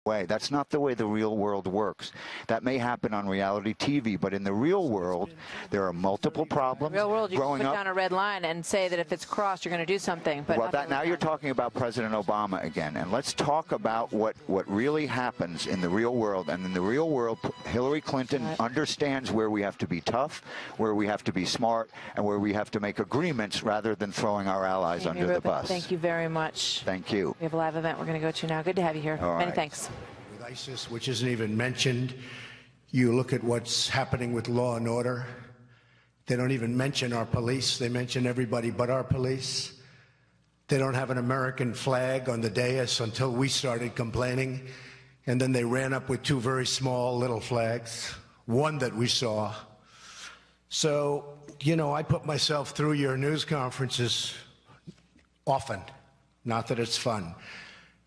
way. That's not the way the real world works. That may happen on reality TV, but in the real world, there are multiple problems. Real world, you can put up, down a red line and say that if it's crossed, you're going to do something. But well, now you're talking about President Obama again, and let's talk about what really happens in the real world. And in the real world, Hillary Clinton understands where we have to be tough, where we have to be smart, and where we have to make agreements rather than throwing our allies under the bus. Thank you very much. Thank you. We have a live event we're going to go to now. Good to have you here. All right. Many thanks. With ISIS, which isn't even mentioned, you look at what's happening with law and order. They don't even mention our police. They mention everybody but our police. They don't have an American flag on the dais until we started complaining. And then they ran up with two very small little flags, one that we saw. So, you know, I put myself through your news conferences often. Not that it's fun.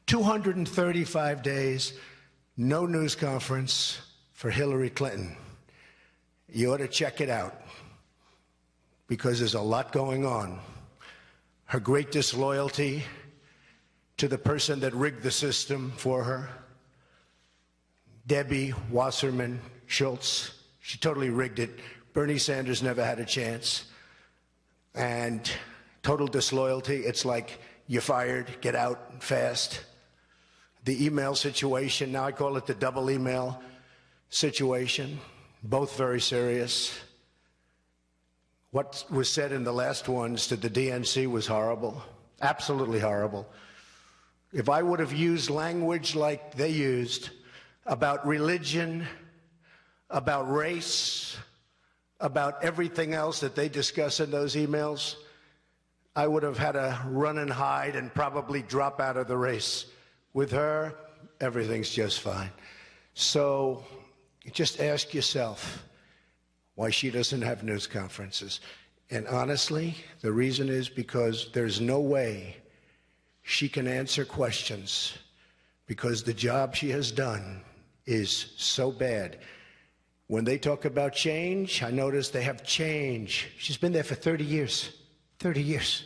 235 days, no news conference for Hillary Clinton. You ought to check it out because there's a lot going on. Her great disloyalty to the person that rigged the system for her, Debbie Wasserman Schultz. She totally rigged it. Bernie Sanders never had a chance. And total disloyalty. It's like you're fired, get out fast. The email situation, now I call it the double email situation, both very serious. What was said in the last ones to the DNC was horrible, absolutely horrible. If I would have used language like they used about religion, about race, about everything else that they discuss in those emails, I would have had to run and hide and probably drop out of the race. With her, everything's just fine. So just ask yourself why she doesn't have news conferences. And honestly, the reason is because there's no way she can answer questions because the job she has done is so bad. When they talk about change, I notice they have change. She's been there for 30 years. 30 years.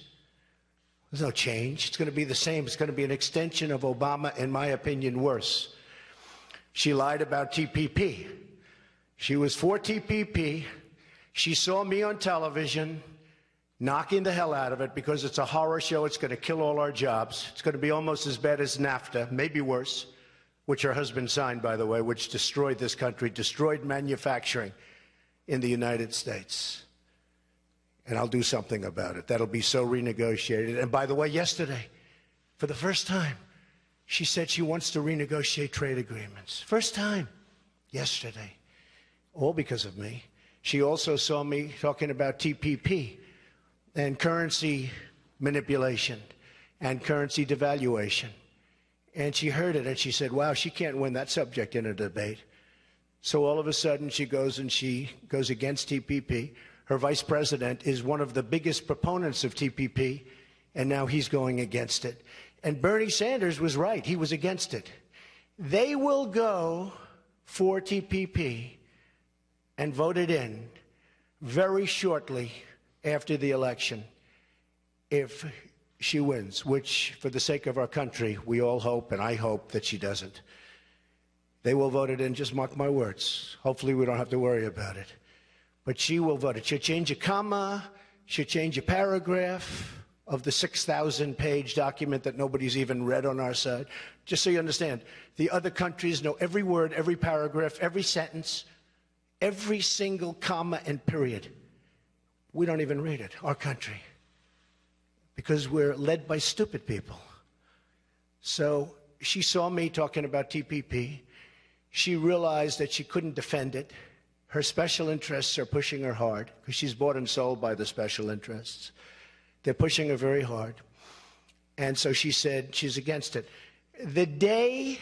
There's no change. It's going to be the same. It's going to be an extension of Obama, in my opinion, worse. She lied about TPP. She was for TPP. She saw me on television knocking the hell out of it because it's a horror show. It's going to kill all our jobs. It's going to be almost as bad as NAFTA, maybe worse, which her husband signed, by the way, which destroyed this country, destroyed manufacturing in the United States. And I'll do something about it. That'll be so renegotiated. And by the way, yesterday, for the first time, she said she wants to renegotiate trade agreements. First time, yesterday, all because of me. She also saw me talking about TPP and currency manipulation and currency devaluation. And she heard it and she said, wow, she can't win that subject in a debate. So all of a sudden she goes against TPP. Her vice president is one of the biggest proponents of TPP, and now he's going against it. And Bernie Sanders was right. He was against it. They will go for TPP and vote it in very shortly after the election if she wins, which, for the sake of our country, we all hope, and I hope that she doesn't. They will vote it in, just mark my words. Hopefully we don't have to worry about it. But she will vote it. She'll change a comma, she'll change a paragraph of the 6,000-page document that nobody's even read on our side. Just so you understand, the other countries know every word, every paragraph, every sentence, every single comma and period. We don't even read it, our country, because we're led by stupid people. So she saw me talking about TPP. She realized that she couldn't defend it. Her special interests are pushing her hard because she's bought and sold by the special interests. They're pushing her very hard. And so she said she's against it. The day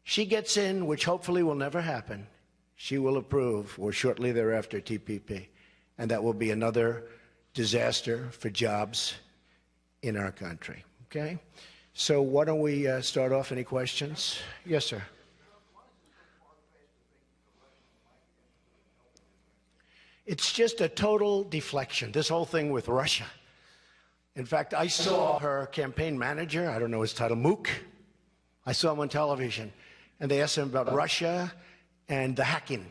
she gets in, which hopefully will never happen, she will approve, or shortly thereafter, TPP. And that will be another disaster for jobs in our country. Okay? So why don't we start off? Any questions? Yes, sir. It's just a total deflection, this whole thing with Russia. In fact, I saw her campaign manager, I don't know his title, Mook. I saw him on television, and they asked him about Russia and the hacking.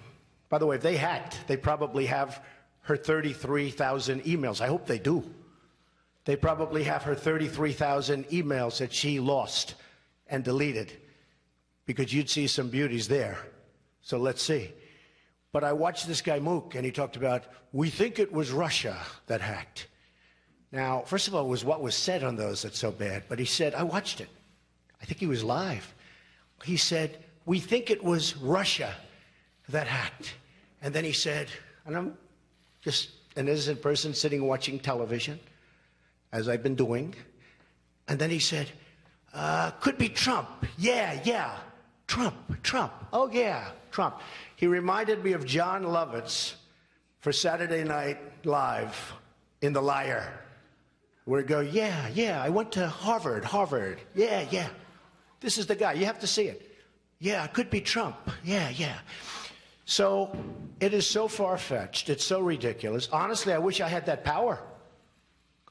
By the way, if they hacked, they probably have her 33,000 emails. I hope they do. They probably have her 33,000 emails that she lost and deleted, because you'd see some beauties there. So let's see. But I watched this guy Mook, and he talked about, we think it was Russia that hacked. Now, first of all, it was what was said on those that's so bad. But he said, I watched it. I think he was live. He said, we think it was Russia that hacked. And then he said, and I'm just an innocent person sitting watching television, as I've been doing. And then he said, could be Trump. Yeah. Trump. Oh, yeah, Trump. He reminded me of John Lovitz for Saturday Night Live in The Liar, where he go, yeah, I went to Harvard. Yeah. This is the guy. You have to see it. Yeah, it could be Trump. Yeah. So it is so far-fetched. It's so ridiculous. Honestly, I wish I had that power.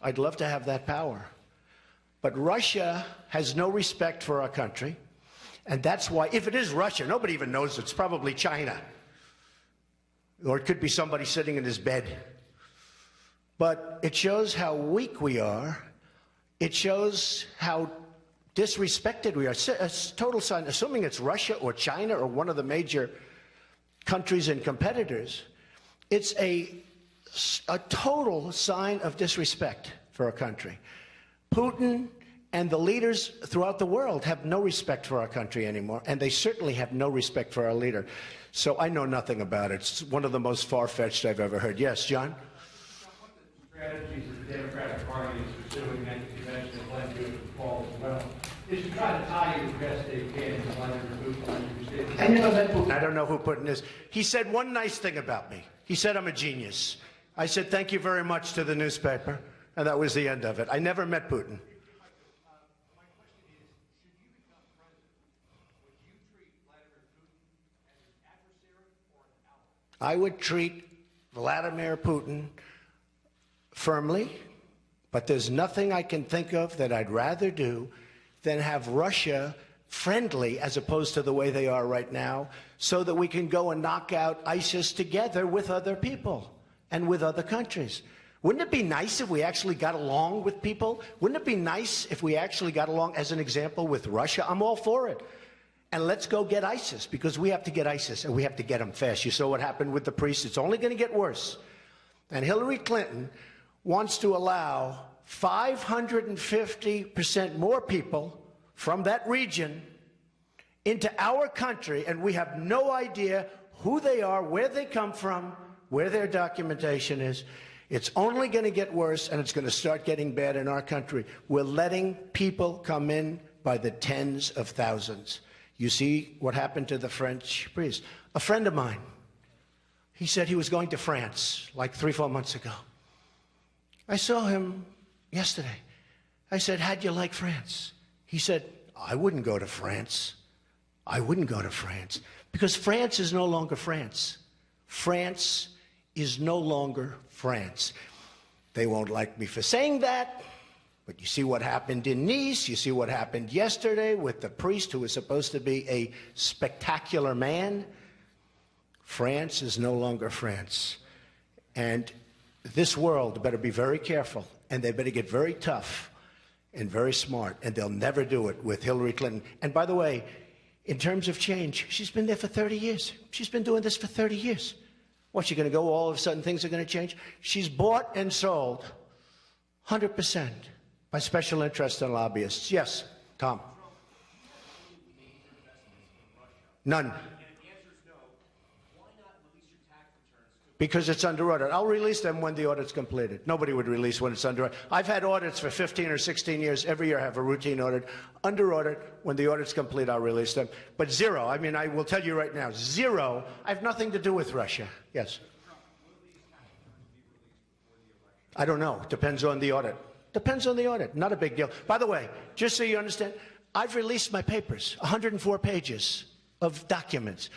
I'd love to have that power. But Russia has no respect for our country. And that's why, if it is Russia, nobody even knows. It's probably China. Or it could be somebody sitting in his bed. But it shows how weak we are. It shows how disrespected we are. A total sign, assuming it's Russia or China or one of the major countries and competitors, it's a total sign of disrespect for our country. Putin and the leaders throughout the world have no respect for our country anymore, and they certainly have no respect for our leader. So I know nothing about it. It's one of the most far-fetched I've ever heard. Yes, John? What the strategies that the Democratic Party is pursuing at the convention that led to the fall as well is to try to tie you the best they can to Vladimir Putin. I never met Putin. I don't know who Putin is. He said one nice thing about me. He said I'm a genius. I said thank you very much to the newspaper, and that was the end of it. I never met Putin. I would treat Vladimir Putin firmly, but there's nothing I can think of that I'd rather do than have Russia friendly as opposed to the way they are right now, so that we can go and knock out ISIS together with other people and with other countries. Wouldn't it be nice if we actually got along with people? Wouldn't it be nice if we actually got along, as an example, with Russia? I'm all for it. And let's go get ISIS, because we have to get ISIS, and we have to get them fast. You saw what happened with the priests. It's only going to get worse. And Hillary Clinton wants to allow 550% more people from that region into our country, and we have no idea who they are, where they come from, where their documentation is. It's only going to get worse, and it's going to start getting bad in our country. We're letting people come in by the tens of thousands. You see what happened to the French priest. A friend of mine, he said he was going to France like 3-4 months ago. I saw him yesterday. I said, how'd you like France? He said, I wouldn't go to France. I wouldn't go to France, because France is no longer France. France is no longer France. They won't like me for saying that. But you see what happened in Nice. You see what happened yesterday with the priest who was supposed to be a spectacular man. France is no longer France. And this world better be very careful, and they better get very tough and very smart, and they'll never do it with Hillary Clinton. And by the way, in terms of change, she's been there for 30 years. She's been doing this for 30 years. What's she going to go, all of a sudden things are going to change? She's bought and sold 100%. By special interests and lobbyists. Yes, Tom. None. Because it's under audit. I'll release them when the audit's completed. Nobody would release when it's under audit. I've had audits for 15 or 16 years. Every year I have a routine audit. Under audit, when the audit's complete, I'll release them. But zero, I mean, I will tell you right now, zero, I have nothing to do with Russia. Yes. I don't know. Depends on the audit. Depends on the audit. Not a big deal. By the way, just so you understand, I've released my papers, 104 pages of documents.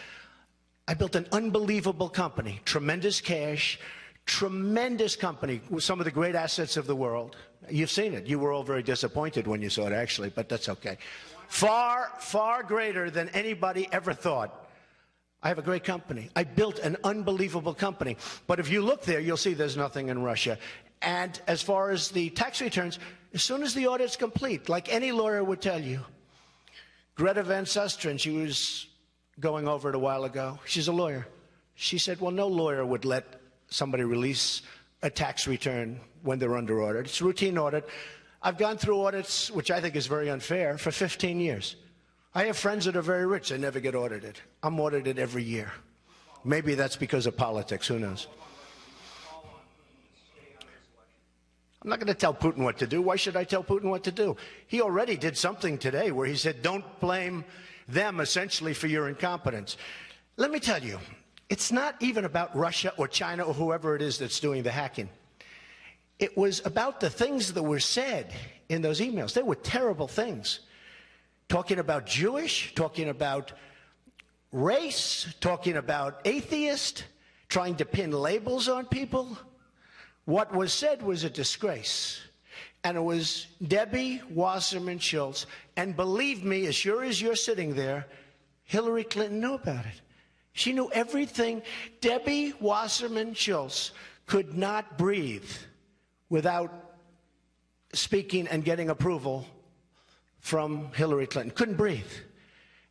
I built an unbelievable company, tremendous cash, tremendous company with some of the great assets of the world. You've seen it. You were all very disappointed when you saw it, actually, but that's okay. far, far greater than anybody ever thought. I have a great company. I built an unbelievable company. But if you look there, you'll see there's nothing in Russia. And as far as the tax returns, as soon as the audit's complete, like any lawyer would tell you, Greta Van Susteren, she was going over it a while ago. She's a lawyer. She said, well, no lawyer would let somebody release a tax return when they're under audit. It's a routine audit. I've gone through audits, which I think is very unfair, for 15 years. I have friends that are very rich. They never get audited. I'm audited every year. Maybe that's because of politics. Who knows? I'm not going to tell Putin what to do. Why should I tell Putin what to do? He already did something today where he said, don't blame them, essentially, for your incompetence. Let me tell you, it's not even about Russia or China or whoever it is that's doing the hacking. It was about the things that were said in those emails. They were terrible things. Talking about Jewish, talking about race, talking about atheist, trying to pin labels on people. What was said was a disgrace. And it was Debbie Wasserman Schultz. And believe me, as sure as you're sitting there, Hillary Clinton knew about it. She knew everything. Debbie Wasserman Schultz could not breathe without speaking and getting approval from Hillary Clinton. Couldn't breathe.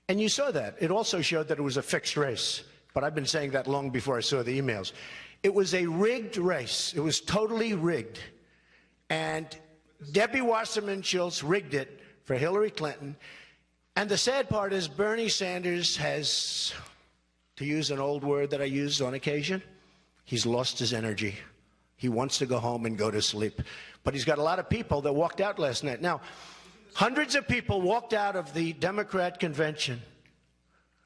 And you saw that. It also showed that it was a fixed race. But I've been saying that long before I saw the emails. It was a rigged race. It was totally rigged. And Debbie Wasserman Schultz rigged it for Hillary Clinton. And the sad part is Bernie Sanders has, to use an old word that I use on occasion, he's lost his energy. He wants to go home and go to sleep. But he's got a lot of people that walked out last night. Now, hundreds of people walked out of the Democrat convention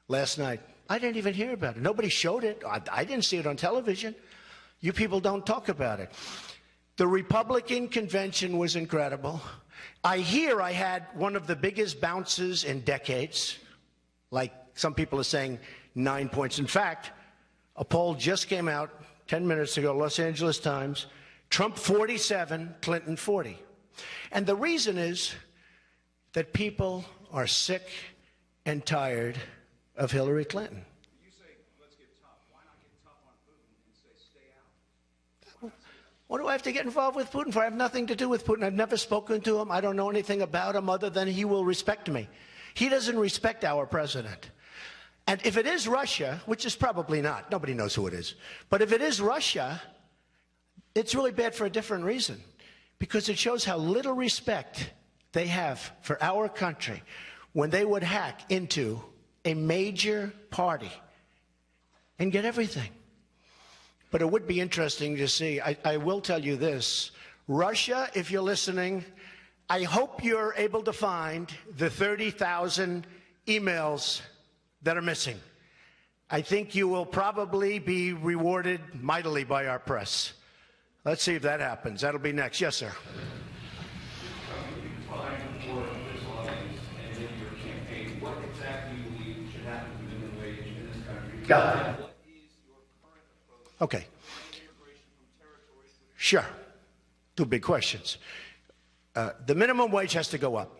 last night. I didn't even hear about it. Nobody showed it. I didn't see it on television. You people don't talk about it. The Republican convention was incredible. I hear I had one of the biggest bounces in decades. Like some people are saying 9 points. In fact, a poll just came out 10 minutes ago, Los Angeles Times. Trump 47, Clinton 40. And the reason is that people are sick and tired of Hillary Clinton. You say, let's get tough. Why not get tough on Putin and say, stay out? What do I have to get involved with Putin for? I have nothing to do with Putin. I've never spoken to him. I don't know anything about him other than he will respect me. He doesn't respect our president. And if it is Russia, which is probably not, nobody knows who it is, but if it is Russia, it's really bad for a different reason, because it shows how little respect they have for our country when they would hack into a major party and get everything. But it would be interesting to see. I will tell you this. Russia, if you're listening, I hope you're able to find the 30,000 emails that are missing. I think you will probably be rewarded mightily by our press. Let's see if that happens. That'll be next. Yes, sir. Yeah. Okay. Sure. Two big questions. The minimum wage has to go up.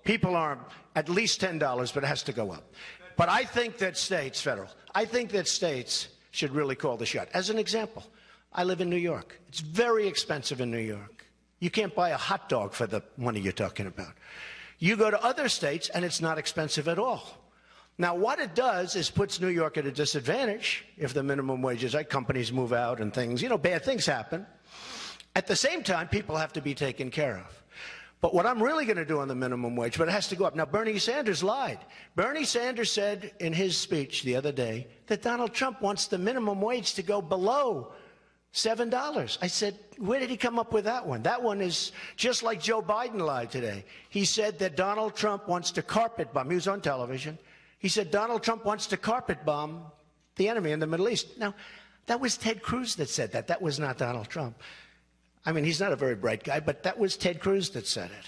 People are at least $10, but it has to go up. But I think that states, federal, I think that states should really call the shot. As an example, I live in New York. It's very expensive in New York. You can't buy a hot dog for the money you're talking about. You go to other states, and it's not expensive at all. Now, what it does is puts New York at a disadvantage if the minimum wage is like companies move out and things, bad things happen. At the same time, people have to be taken care of. But what I'm really going to do on the minimum wage, but it has to go up. Now, Bernie Sanders lied. Bernie Sanders said in his speech the other day that Donald Trump wants the minimum wage to go below $7. I said, where did he come up with that one? That one is just like Joe Biden lied today. He said that Donald Trump wants to carpet bomb. He was on television. He said Donald Trump wants to carpet bomb the enemy in the Middle East. Now, that was Ted Cruz that said that. That was not Donald Trump. I mean, he's not a very bright guy, but that was Ted Cruz that said it.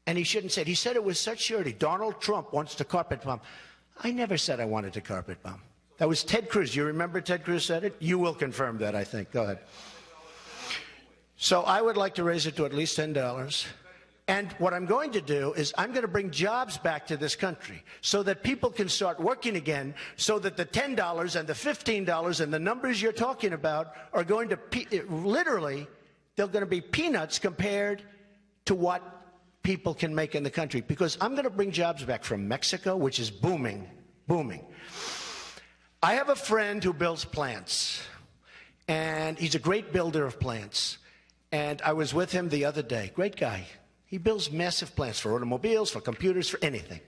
And he shouldn't say it. He said it with such surety. Donald Trump wants to carpet bomb. I never said I wanted to carpet bomb. That was Ted Cruz. You remember Ted Cruz said it? You will confirm that, I think. Go ahead. So I would like to raise it to at least $10. And what I'm going to do is I'm going to bring jobs back to this country so that people can start working again, so that the $10 and the $15 and the numbers you're talking about are going to literally, they're going to be peanuts compared to what people can make in the country. Because I'm going to bring jobs back from Mexico, which is booming, booming. I have a friend who builds plants, and he's a great builder of plants. And I was with him the other day. Great guy. He builds massive plants for automobiles, for computers, for anything.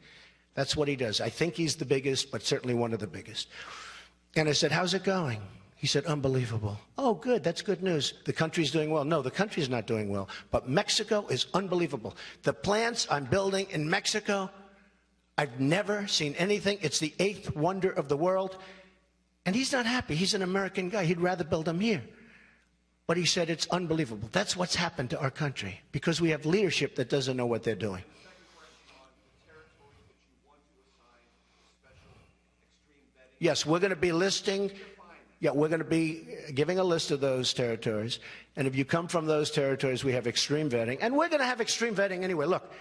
That's what he does. I think he's the biggest, but certainly one of the biggest. And I said, how's it going? He said, unbelievable. Oh, good. That's good news. The country's doing well. No, the country's not doing well. But Mexico is unbelievable. The plants I'm building in Mexico, I've never seen anything. It's the 8th wonder of the world. And he's not happy. He's an American guy. He'd rather build them here. But he said it's unbelievable. That's what's happened to our country because we have leadership that doesn't know what they're doing. Yes, we're going to be listing. Yeah, we're going to be giving a list of those territories. And if you come from those territories, we have extreme vetting. And we're going to have extreme vetting anyway. Look,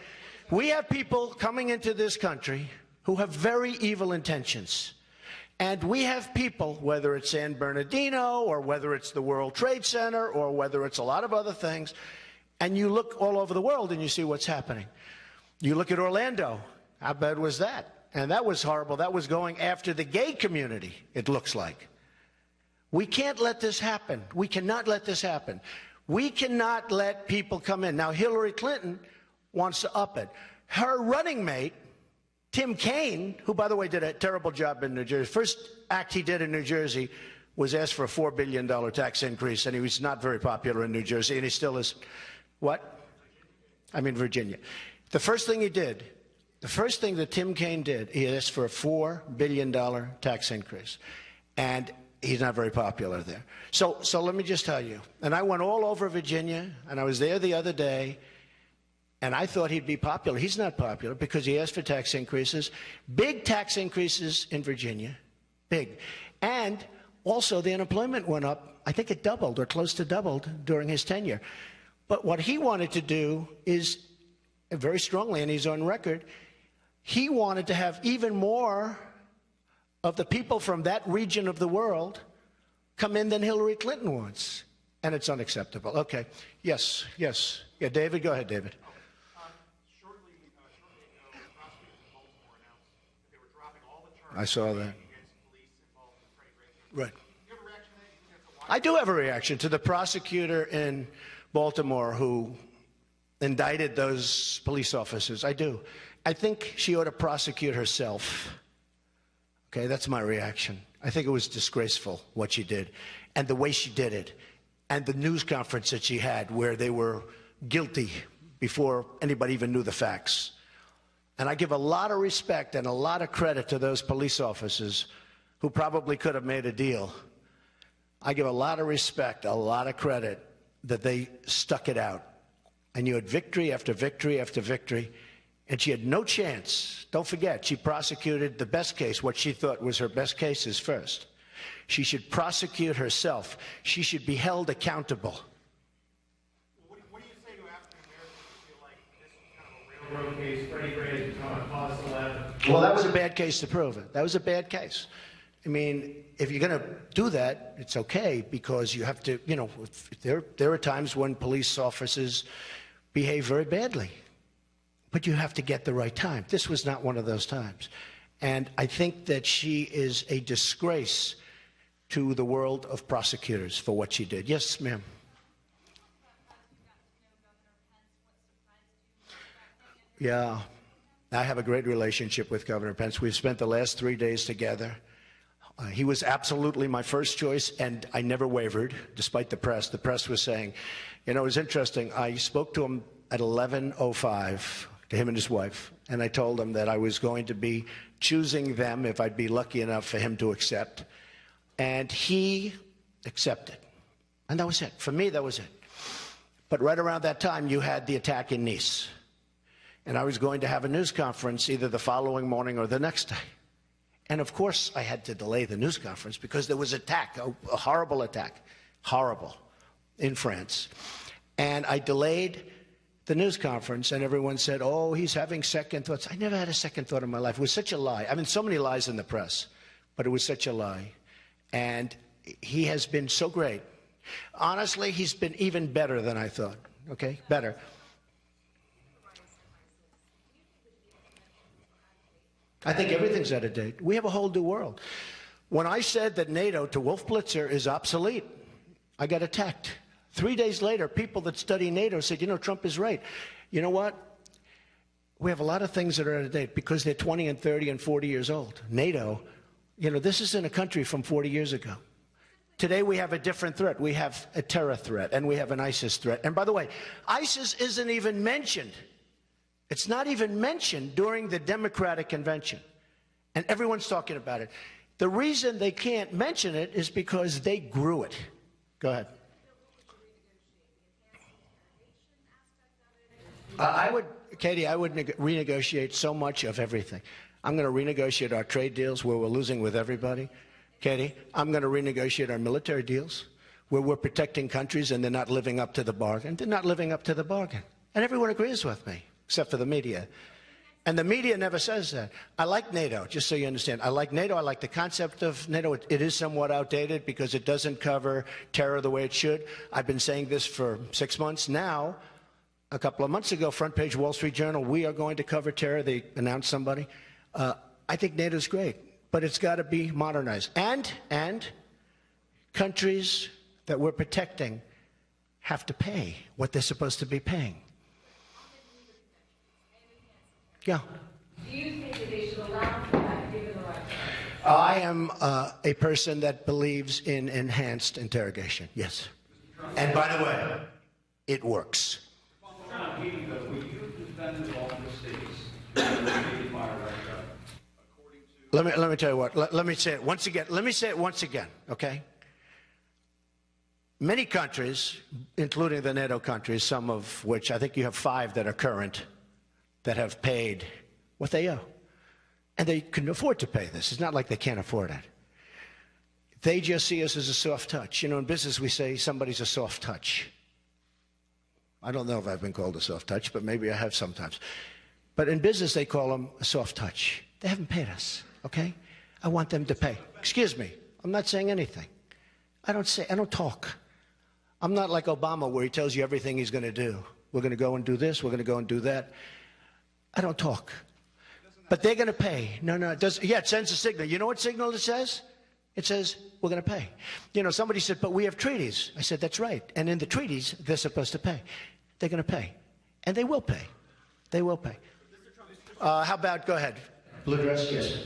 we have people coming into this country who have very evil intentions. And we have people, whether it's San Bernardino or whether it's the World Trade Center or whether it's a lot of other things, and you look all over the world and you see what's happening. You look at Orlando. How bad was that? And that was horrible. That was going after the gay community, it looks like. We can't let this happen. We cannot let this happen. We cannot let people come in. Now, Hillary Clinton wants to up it. Her running mate, Tim Kaine, who, by the way, did a terrible job in New Jersey. First act he did in New Jersey was ask for a $4 billion tax increase, and he was not very popular in New Jersey, and he still is. What? I mean, Virginia. The first thing he did, the first thing that Tim Kaine did, he asked for a $4 billion tax increase, and he's not very popular there. So let me just tell you, and I went all over Virginia, and I was there the other day, and I thought he'd be popular. He's not popular because he asked for tax increases, big tax increases in Virginia, big. And also the unemployment went up. I think it doubled or close to doubled during his tenure. But what he wanted to do is, very strongly, and he's on record, he wanted to have even more of the people from that region of the world come in than Hillary Clinton wants. And it's unacceptable. Okay. Yes. Yeah, David, go ahead, David. Shortly ago, prosecutors in Baltimore announced that they were dropping all the charges I saw that. against police involved in Freddie Gray case. Right. Do you have a reaction to that? Do you think that's a I do have a reaction to the prosecutor in Baltimore who indicted those police officers. I do. I think she ought to prosecute herself. Okay, that's my reaction. I think it was disgraceful what she did and the way she did it and the news conference that she had where they were guilty before anybody even knew the facts. And I give a lot of respect and a lot of credit to those police officers who probably could have made a deal. I give a lot of respect, a lot of credit that they stuck it out. And you had victory after victory after victory. And she had no chance. Don't forget, she prosecuted the best case, what she thought was her best cases first. She should prosecute herself. She should be held accountable. What do you say to African Americans who feel like this is kind of a railroad case? Freddie Gray has become a cause célèbre. Well, that was a bad case to prove it. That was a bad case. I mean, if you're going to do that, it's okay because you have to, you know, there are times when police officers behave very badly. But you have to get the right time. This was not one of those times. And I think that she is a disgrace to the world of prosecutors for what she did. Yes, ma'am. Yeah, I have a great relationship with Governor Pence. We've spent the last 3 days together. He was absolutely my first choice, and I never wavered, despite the press. The press was saying, you know, it was interesting. I spoke to him at 11:05. To him and his wife, and I told him that I was going to be choosing them if I'd be lucky enough for him to accept. And he accepted. And that was it. For me, that was it. But right around that time, you had the attack in Nice. And I was going to have a news conference either the following morning or the next day. And of course, I had to delay the news conference because there was an attack, a horrible attack, horrible, in France. And I delayed the news conference, and everyone said, oh, he's having second thoughts. I never had a second thought in my life. It was such a lie. I mean, so many lies in the press, but it was such a lie. And he has been so great. Honestly, he's been even better than I thought, okay? Better. I think everything's out of date. We have a whole new world. When I said that NATO to Wolf Blitzer is obsolete, I got attacked. 3 days later, people that study NATO said, you know, Trump is right. You know what? We have a lot of things that are out of date because they're 20 and 30 and 40 years old. NATO, you know, this isn't a country from 40 years ago. Today we have a different threat. We have a terror threat and we have an ISIS threat. And by the way, ISIS isn't even mentioned. It's not even mentioned during the Democratic convention. And everyone's talking about it. The reason they can't mention it is because they grew it. Go ahead. Katie, I would renegotiate so much of everything. I'm going to renegotiate our trade deals where we're losing with everybody. Katie, I'm going to renegotiate our military deals where we're protecting countries and they're not living up to the bargain. They're not living up to the bargain. And everyone agrees with me, except for the media. And the media never says that. I like NATO, just so you understand. I like NATO. I like the concept of NATO. It is somewhat outdated because it doesn't cover terror the way it should. I've been saying this for 6 months now. A couple of months ago, front page Wall Street Journal, we are going to cover terror. They announced somebody. I think NATO's great, but it's got to be modernized. And countries that we're protecting have to pay what they're supposed to be paying. Yeah. Do you think that they should allow for that, given the right? I am a person that believes in enhanced interrogation. Yes. And by the way, it works. Will you defend all the states Let me tell you what. Let me say it once again. Let me say it once again, okay? Many countries, including the NATO countries, some of which I think you have 5 that are current, that have paid what they owe. And they can afford to pay this. It's not like they can't afford it. They just see us as a soft touch. You know, in business we say somebody's a soft touch. I don't know if I've been called a soft touch, but maybe I have sometimes. But in business they call them a soft touch. They haven't paid us, okay? I want them to pay. Excuse me, I'm not saying anything. I don't talk. I'm not like Obama where he tells you everything he's going to do. We're going to go and do this, we're going to go and do that. I don't talk. But they're going to pay. No, it doesn't. Yeah, it sends a signal. You know what signal it says? It says, we're going to pay. You know, somebody said, but we have treaties. I said, that's right. And in the treaties, they're supposed to pay. They're going to pay. And they will pay. They will pay. How about, go ahead. Blue dress, yes.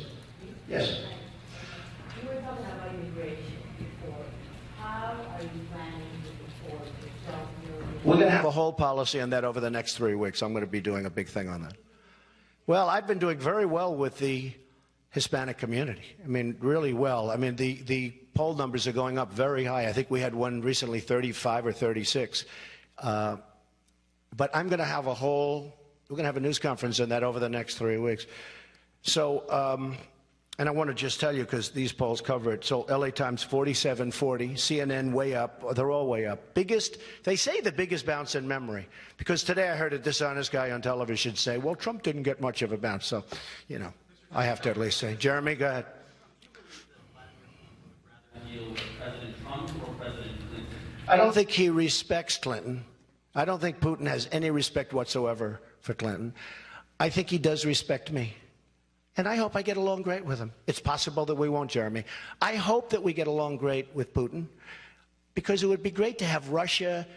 Yes. You were talking about immigration before. How are you planning to support the self-made? We're going to have a whole policy on that over the next 3 weeks. I'm going to be doing a big thing on that. Well, I've been doing very well with the Hispanic community. I mean, really well. I mean, the poll numbers are going up very high. I think we had one recently, 35 or 36. But I'm going to have we're going to have a news conference on that over the next 3 weeks. So, and I want to just tell you, because these polls cover it. So LA Times 47-40, CNN way up. They're all way up. They say the biggest bounce in memory. Because today I heard a dishonest guy on television say, well, Trump didn't get much of a bounce. So, you know, I have to at least say. Jeremy, go ahead. I don't think he respects Clinton. I don't think Putin has any respect whatsoever for Clinton. I think he does respect me. And I hope I get along great with him. It's possible that we won't, Jeremy. I hope that we get along great with Putin, because it would be great to have Russia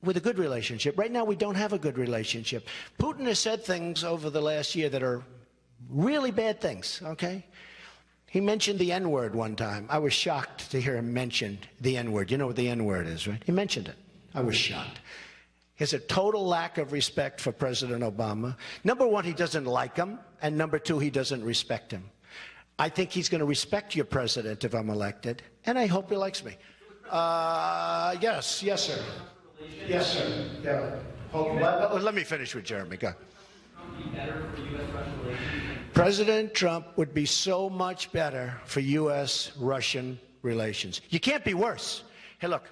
with a good relationship. Right now, we don't have a good relationship. Putin has said things over the last year that are really bad things, okay? He mentioned the N-word one time. I was shocked to hear him mention the N-word. You know what the N-word is, right? He mentioned it. I was shocked. He has a total lack of respect for President Obama. Number one, he doesn't like him. And number two, he doesn't respect him. I think he's going to respect your president if I'm elected. And I hope he likes me. Yes, sir. Yes, sir. Yeah. Let me finish with Jeremy. Go. President Trump would be so much better for U.S.-Russian relations. You can't be worse. Hey, look.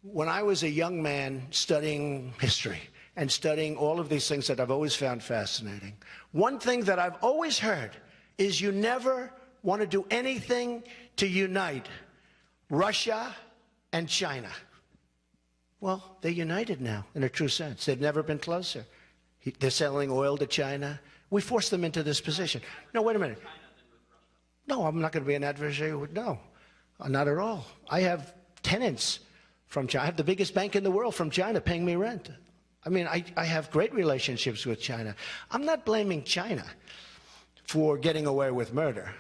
When I was a young man studying history, and studying all of these things that I've always found fascinating. One thing that I've always heard is you never want to do anything to unite Russia and China. Well, they're united now in a true sense. They've never been closer. They're selling oil to China. We forced them into this position. No, wait a minute. No, I'm not going to be an adversary. No, not at all. I have tenants from China. I have the biggest bank in the world from China paying me rent. I mean, I have great relationships with China. I'm not blaming China for getting away with murder.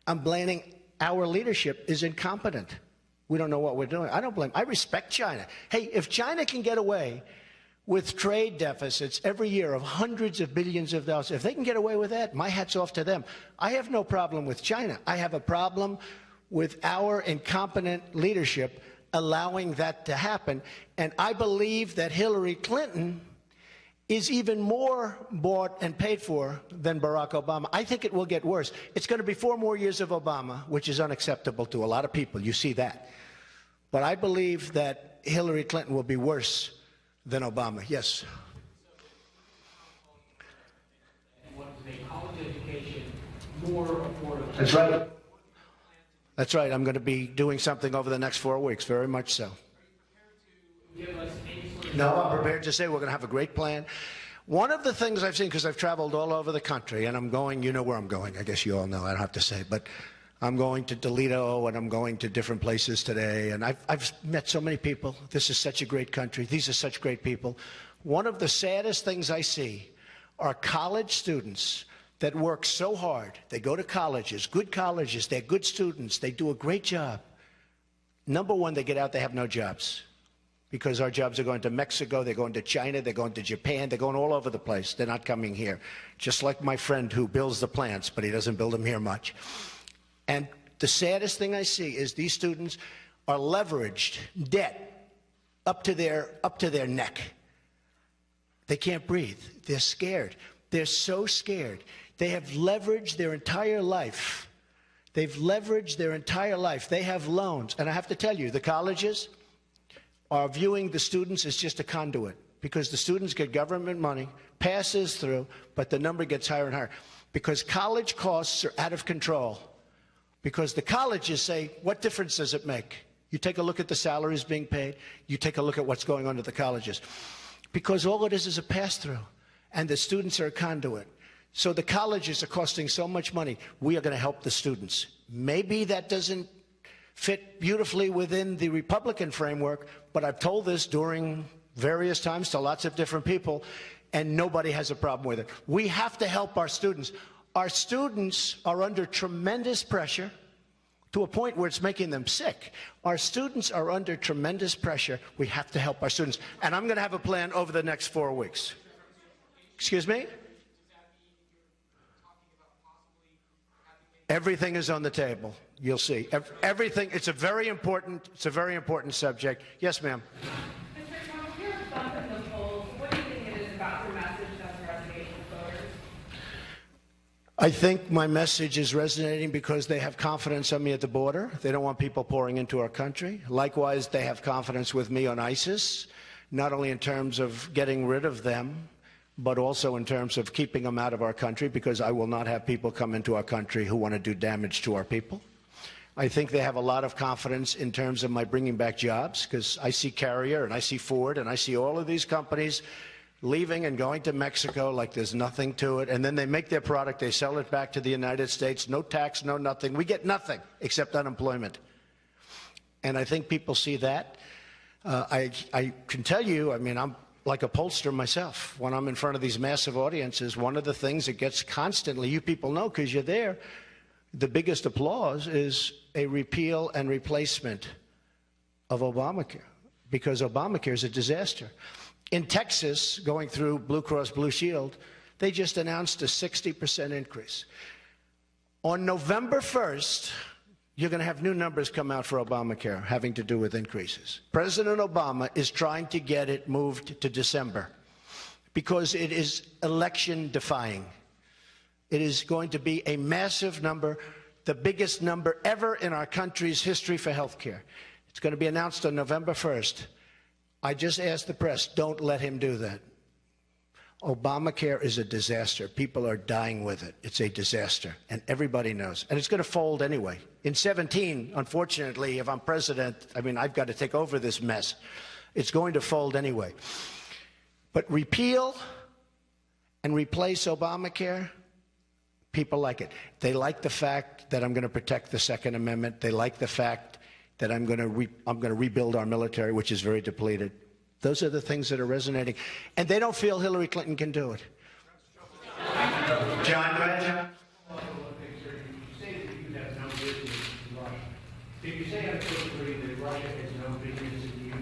I'm blaming our leadership is incompetent. We don't know what we're doing. I don't blame. I respect China. Hey, if China can get away with trade deficits every year of hundreds of billions of dollars, if they can get away with that, my hat's off to them. I have no problem with China. I have a problem with our incompetent leadership allowing that to happen. And I believe that Hillary Clinton is even more bought and paid for than Barack Obama. I think it will get worse. It's going to be 4 more years of Obama, which is unacceptable to a lot of people. You see that. But I believe that Hillary Clinton will be worse than Obama. Yes. Want to make college education more affordable. That's right. That's right. I'm going to be doing something over the next 4 weeks, very much so. Give us any sort of No, I'm prepared to say we're going to have a great plan. One of the things I've seen, because I've traveled all over the country, and I'm going, you know where I'm going. I guess you all know, I don't have to say, but I'm going to Toledo, and I'm going to different places today, and I've met so many people. This is such a great country. These are such great people. One of the saddest things I see are college students that work so hard. They go to colleges, they're good students, they do a great job. Number one, they get out, they have no jobs. Because our jobs are going to Mexico, they're going to China, they're going to Japan, they're going all over the place. They're not coming here. Just like my friend who builds the plants, but he doesn't build them here much. And the saddest thing I see is these students are leveraged, debt, up to their neck. They can't breathe. They're scared. They're so scared. They have leveraged their entire life. They've leveraged their entire life. They have loans. And I have to tell you, the colleges are viewing the students as just a conduit because the students get government money, passes through, but the number gets higher and higher because college costs are out of control. Because the colleges say, what difference does it make? You take a look at the salaries being paid. You take a look at what's going on at the colleges. Because all it is a pass-through, and the students are a conduit. So the colleges are costing so much money. We are going to help the students. Maybe that doesn't fit beautifully within the Republican framework, but I've told this during various times to lots of different people, and nobody has a problem with it. We have to help our students. Our students are under tremendous pressure to a point where it's making them sick. Our students are under tremendous pressure. We have to help our students. And I'm going to have a plan over the next 4 weeks. Excuse me? Everything is on the table. You'll see. Everything. It's a very important subject. Yes, ma'am. Mr. Trump, your response in the polls, what do you think it is about your message that's resonating with voters? I think my message is resonating because they have confidence on me at the border. They don't want people pouring into our country. Likewise, they have confidence with me on ISIS, not only in terms of getting rid of them, but also in terms of keeping them out of our country, because I will not have people come into our country who want to do damage to our people. I think they have a lot of confidence in terms of my bringing back jobs, because I see Carrier and I see Ford and I see all of these companies leaving and going to Mexico like there's nothing to it. And then they make their product, they sell it back to the United States, no tax, no nothing. We get nothing except unemployment. And I think people see that. I can tell you, I mean, I'm like a pollster myself. When I'm in front of these massive audiences, one of the things that gets constantly, you people know because you're there, the biggest applause is a repeal and replacement of Obamacare, because Obamacare is a disaster. In Texas, going through Blue Cross Blue Shield, they just announced a 60% increase. On November 1st, you're going to have new numbers come out for Obamacare having to do with increases. President Obama is trying to get it moved to December because it is election defying. It is going to be a massive number, the biggest number ever in our country's history for health care. It's going to be announced on November 1st. I just asked the press, don't let him do that. Obamacare is a disaster. People are dying with it. It's a disaster, and everybody knows. And it's going to fold anyway. In 17, unfortunately, if I'm president, I mean, I've got to take over this mess. It's going to fold anyway. But repeal and replace Obamacare, people like it. They like the fact that I'm going to protect the Second Amendment. They like the fact that I'm going to rebuild our military, which is very depleted. Those are the things that are resonating. And they don't feel Hillary Clinton can do it. John, go ahead, John. You say that you have no business in Russia. Did you say unequivocally that Russia has no business in you,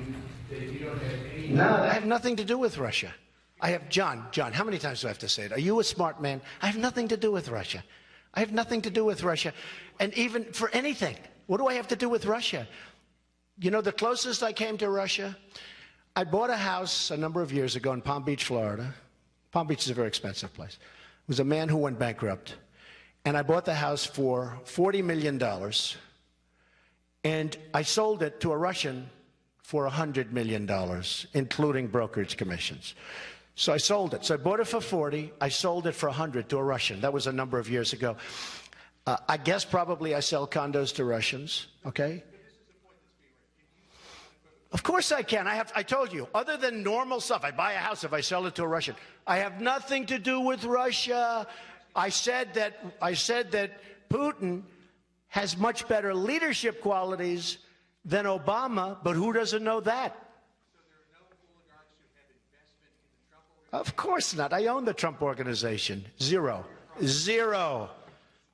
that you don't have any... No, I have nothing to do with Russia. I have, John, how many times do I have to say it? Are you a smart man? I have nothing to do with Russia. I have nothing to do with Russia. And even for anything, what do I have to do with Russia? You know, the closest I came to Russia, I bought a house a number of years ago in Palm Beach, Florida. Palm Beach is a very expensive place. It was a man who went bankrupt. And I bought the house for $40 million. And I sold it to a Russian for $100 million, including brokerage commissions. So I sold it. So I bought it for 40. I sold it for 100 to a Russian. That was a number of years ago. I guess probably I sell condos to Russians, okay? Of course I can. I told you, other than normal stuff, I buy a house if I sell it to a Russian. I have nothing to do with Russia. I said that Putin has much better leadership qualities than Obama, but who doesn't know that? So there are no oligarchs who have investment in the Trump organization? Of course not. I own the Trump organization. Zero. Zero.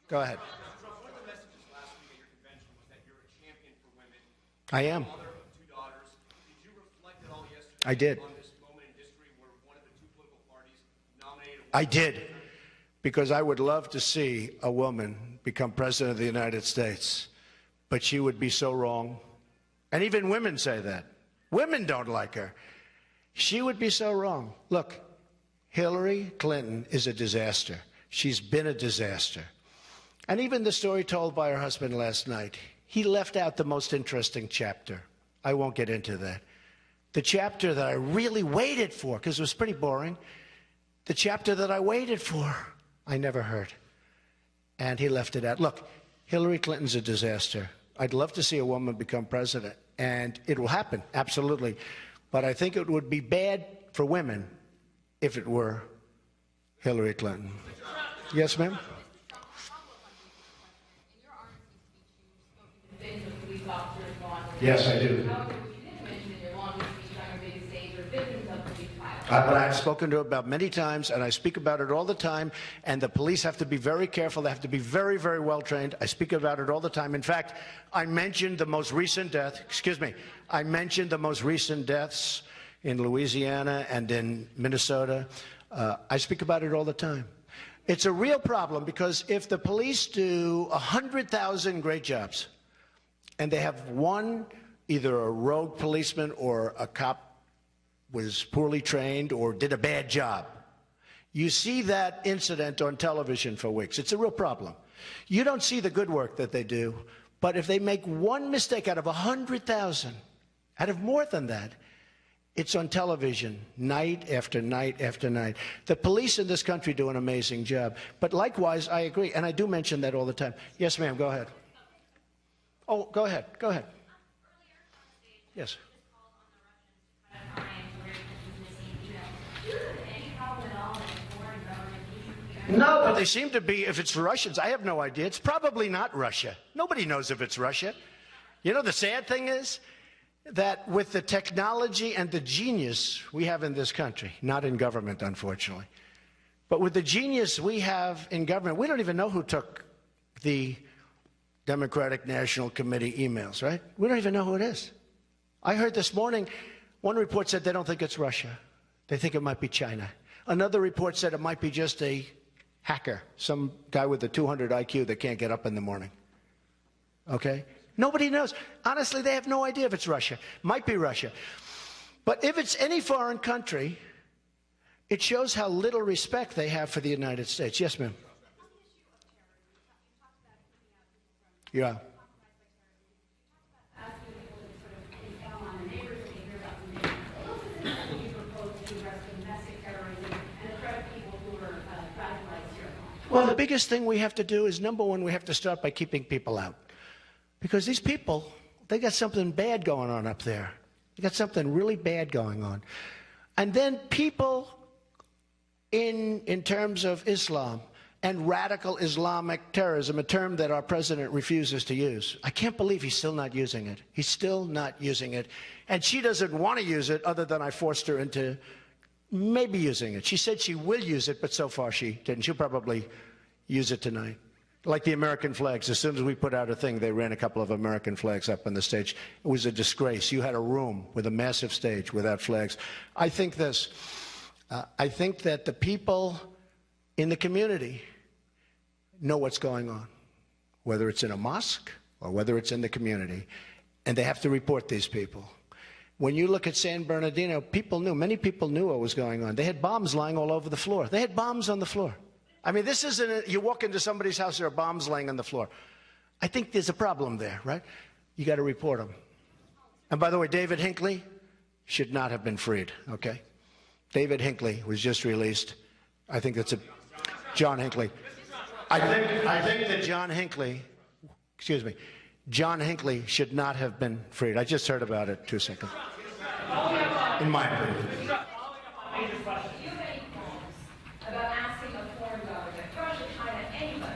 Go ahead. Trump, one of the messages last week at your convention was that you're a champion for women. I am. Mother of two daughters. Did you reflect at all yesterday I did. on this moment in history where one of the two political parties nominated a woman? I did. Because I would love to see a woman become president of the United States. But she would be so wrong. And even women say that. Women don't like her. She would be so wrong. Look, Hillary Clinton is a disaster. She's been a disaster. And even the story told by her husband last night, he left out the most interesting chapter. I won't get into that. The chapter that I really waited for, because it was pretty boring, the chapter that I waited for, I never heard. And he left it out. Look, Hillary Clinton's a disaster. I'd love to see a woman become president, and it will happen, absolutely. But I think it would be bad for women if it were Hillary Clinton. Yes, ma'am? Yes, I do. But I've spoken to her about many times, and I speak about it all the time, and the police have to be very careful. They have to be very, very well trained. I speak about it all the time. In fact, I mentioned the most recent death, I mentioned the most recent deaths in Louisiana and in Minnesota. I speak about it all the time. It's a real problem because if the police do 100,000 great jobs, and they have one, either a rogue policeman or a cop was poorly trained or did a bad job. You see that incident on television for weeks. It's a real problem. You don't see the good work that they do, but if they make one mistake out of 100,000, out of more than that, it's on television night after night after night. The police in this country do an amazing job. But likewise, I agree, and I do mention that all the time. Yes, ma'am, go ahead. Oh, go ahead. Go ahead. Yes. No, but they seem to be, if it's Russians, I have no idea. It's probably not Russia. Nobody knows if it's Russia. You know, the sad thing is that with the technology and the genius we have in this country, not in government, unfortunately, but with the genius we have in government, we don't even know who took the Democratic National Committee emails, right? We don't even know who it is. I heard this morning, one report said they don't think it's Russia. They think it might be China. Another report said it might be just a hacker, some guy with a 200 IQ that can't get up in the morning. Okay? Nobody knows. Honestly, they have no idea if it's Russia. Might be Russia. But if it's any foreign country, it shows how little respect they have for the United States. Yes, ma'am. Yeah. Well, the biggest thing we have to do is, number one, we have to start by keeping people out. Because these people, they got something bad going on up there. They got something really bad going on. And then people in terms of Islam and radical Islamic terrorism, a term that our president refuses to use. I can't believe he's still not using it. He's still not using it. And she doesn't want to use it other than I forced her into maybe using it. She said she will use it, but so far she didn't. She'll probably use it tonight. Like the American flags. As soon as we put out a thing, they ran a couple of American flags up on the stage. It was a disgrace. You had a room with a massive stage without flags. I think this. I think that the people in the community know what's going on, whether it's in a mosque or whether it's in the community, and they have to report these people. When you look at San Bernardino, many people knew what was going on. They had bombs lying all over the floor. They had bombs on the floor. I mean, this isn't, you walk into somebody's house, there are bombs laying on the floor. I think there's a problem there, right? You got to report them. And by the way, David Hinckley should not have been freed, okay? David Hinckley was just released. I think that's John Hinckley. I think that John Hinckley should not have been freed. I just heard about it 2 seconds. In my opinion. You made calls about asking a foreign government, Russia, China, anybody,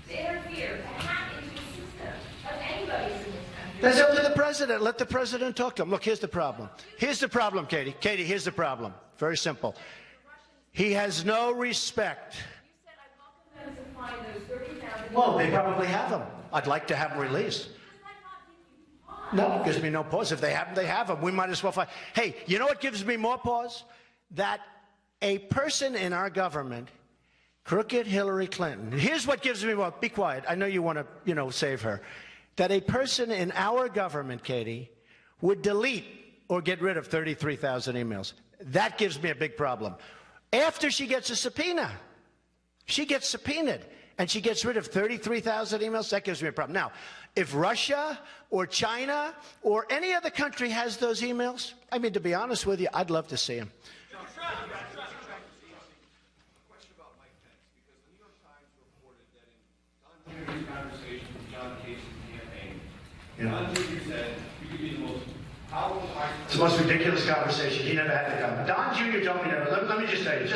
to interfere, to hack into the system of anybody's in this country. That's up to the president. Let the president talk to him. Look, here's the problem. Here's the problem, Katie. Katie, here's the problem. Very simple. He has no respect. You said I welcome them to find those 30,000. Well, they probably have them. I'd like to have them released. No, it gives me no pause. If they have them, they have them. We might as well find. Hey, you know what gives me more pause? That a person in our government, crooked Hillary Clinton, here's what gives me more. Be quiet. I know you want to, save her. That a person in our government, Katie, would delete or get rid of 33,000 emails. That gives me a big problem. After she gets a subpoena, she gets subpoenaed, and she gets rid of 33,000 emails, that gives me a problem. Now, if Russia or China or any other country has those emails, I mean, to be honest with you, I'd love to see them. Question about Mike Pence, because the New York Times reported that in Don Jr.'s conversation with John Kasich campaign, Don Jr. said you could be the most powerful It's the most ridiculous conversation. He never had to come. Don Jr. told me never. Let me just tell you.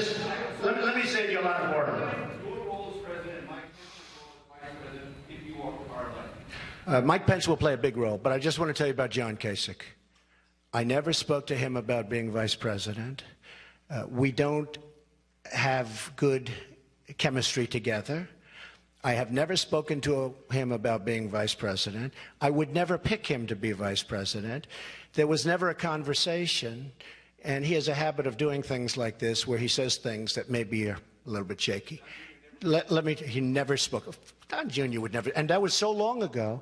Let me save you a lot of boredom. Your role as president, Mike Pence's role as vice president, if you are elected. Mike Pence will play a big role, but I just want to tell you about John Kasich. I never spoke to him about being vice president. We don't have good chemistry together. I have never spoken to him about being vice president. I would never pick him to be vice president. There was never a conversation, and he has a habit of doing things like this where he says things that maybe are a little bit shaky. He never spoke. Don Jr. would never, and that was so long ago,